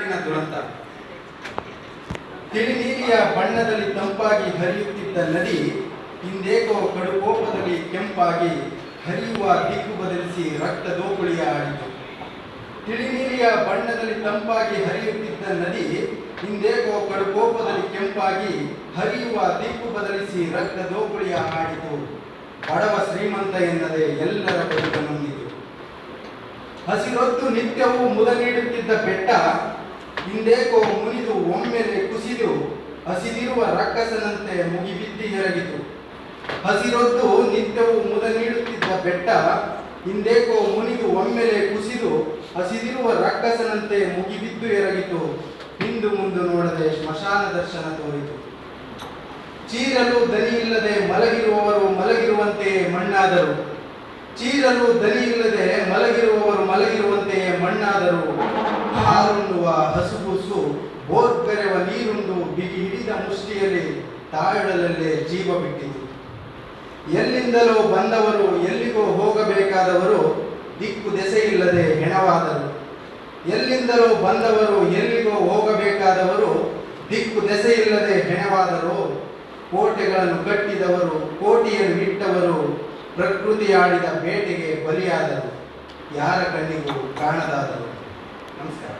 ಮಲೆನಾಡಿನ ದುರಂತ. ತಿಳಿ ನೀಲಿಯ ಬಣ್ಣದಲ್ಲಿ ತಂಪಾಗಿ ಹರಿಯುತ್ತಿದ್ದ ನದಿ ಇಂದೇಕೋ ಕಡುಕೋಪದಲ್ಲಿ ಕೆಂಪಾಗಿ ಹರಿಯುವ ದಿಕ್ಕು ಬದಲಿಸಿ ರಕ್ತ ದೋಕುಳಿಯ ಆಡಿತು. ತಿಳಿ ನೀಲಿಯ ಬಣ್ಣದಲ್ಲಿ ತಂಪಾಗಿ ಹರಿಯುತ್ತಿದ್ದ ನದಿ ಇಂದೇಕೋ ಕಡುಕೋಪದಲ್ಲಿ ಕೆಂಪಾಗಿ ಹರಿಯುವ ದಿಕ್ಕು ಬದಲಿಸಿ ರಕ್ತ ದೋಕುಳಿಯ ಆಡಿತು. ಬಡವ ಶ್ರೀಮಂತ ಎನ್ನದೆ ಎಲ್ಲರ ಬದುಕನ್ನೊಂದಿತು. ಹಸಿರೊತ್ತು ನಿತ್ಯವೂ ಮುದ ನೀಡುತ್ತಿದ್ದ ಬೆಟ್ಟ ಇಂದೇಕೋ ಮುನಿದು ಒಮ್ಮೆಲೆ ಕುಸಿದು ಹಸಿದಿರುವ ರಕ್ಕಸನಂತೆ ಮುಗಿಬಿದ್ದಿ ಎರಗಿತು. ಹಸಿರೊತ್ತು ನಿತ್ಯವೂ ಮುದ ನೀಡುತ್ತಿದ್ದ ಬೆಟ್ಟ ಇಂದೇಕೋ ಮುನಿದು ಒಮ್ಮೆಲೆ ಕುಸಿದು ಹಸಿದಿರುವ ರಕ್ಕಸನಂತೆ ಮುಗಿಬಿದ್ದು ಎರಗಿತು. ಹಿಂದು ಮುಂದು ನೋಡದೆ ಸ್ಮಶಾನ ದರ್ಶನ ತೋರಿತು. ಚೀರಲು ದನಿಯಿಲ್ಲದೆ ಮಲಗಿರುವವರು ಮಲಗಿರುವಂತೆಯೇ ಮಣ್ಣಾದರು. ಚೀರಲು ದನಿಯಿಲ್ಲದೆ ಮಲಗಿರುವವರು ಮಲಗಿರುವಂತೆಯೇ ಮಣ್ಣಾದರು. ಹಾರುಣ್ಣುವ ಹಸುಬುಸು ಬೋರ್ಗರೆವ ನೀರುಂಡು ಬಿಗಿ ಹಿಡಿದ ಮುಷ್ಟಿಯಲ್ಲಿ ತಾಳಲಲ್ಲೇ ಜೀವ ಬಿಟ್ಟಿತು. ಎಲ್ಲಿಂದಲೋ ಬಂದವರು ಎಲ್ಲಿಗೋ ಹೋಗಬೇಕಾದವರು ದಿಕ್ಕು ದೆಸೆಯಿಲ್ಲದೆ ಹೆಣವಾದರು. ಎಲ್ಲಿಂದಲೋ ಬಂದವರು ಎಲ್ಲಿಗೋ ಹೋಗಬೇಕಾದವರು ದಿಕ್ಕು ದೆಸೆಯಿಲ್ಲದೆ ಹೆಣವಾದರು. ಕೋಟೆಗಳನ್ನು ಕಟ್ಟಿದವರು ಕೋಟೆಯನ್ನು ಇಟ್ಟವರು ಪ್ರಕೃತಿಯಾಡಿದ ಬೇಟೆಗೆ ಬಲಿಯಾದರು. ಯಾರ ಕಣ್ಣಿಗೂ ಕಾಣದಾದರು. ನಮಸ್ಕಾರ.